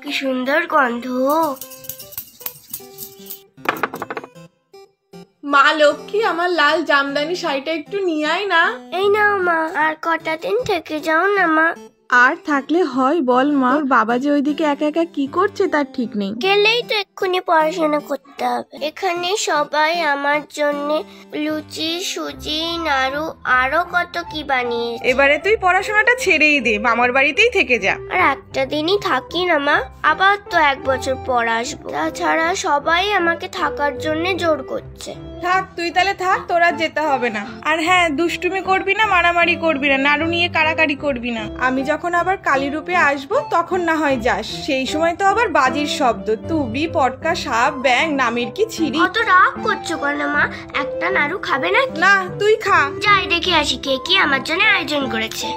কি সুন্দর গন্ধ। মা লক্ষ্মী, আমার লাল জামদানি শাড়িটা একটু নিয়ে আয় না। এই নাও মা, আর কটা দিন থেকে যাও না মা। আর থাকলে হয় বল মা, ওর বাবা যে ওইদিকে একা একা কি করছে তার ঠিক নেই। গেলেই তো এক্ষুনি পড়াশোনা করতে হবে। এখানে সবাই আমার জন্য লুচি, সুজি, নাড়ু আরো কত কি বানিয়েছে। এবারে তুই পড়াশোনাটা ছেড়েই দে, মামার বাড়িতেই থেকে যা। আর একটা দিনই থাকি না মা, আবার তো 1 বছর পর আসবো। তাছাড়া সবাই আমাকে থাকার জন্য জোর করছে। থাক, তুই তাহলে থাক, তোর আর যেতে হবে না। আর হ্যাঁ, দুষ্টুমি করবি না, মারামারি করবি না, নাড়ু নিয়ে কাড়াকাড়ি করবি না। আমি যখন আবার কালী রূপে আসবো তখন না হয় যাস, সেই সময় তো আবার বাজির শব্দ, তুবি, পটকা, সাপ, ব্যাং, নামের কি ছিরি। অত রাগ করছো কেন মা? একটা নাড়ু খাবে না? না, তুই খা। যাই দেখে আসি কে কি আমার জন্য আয়োজন করেছে।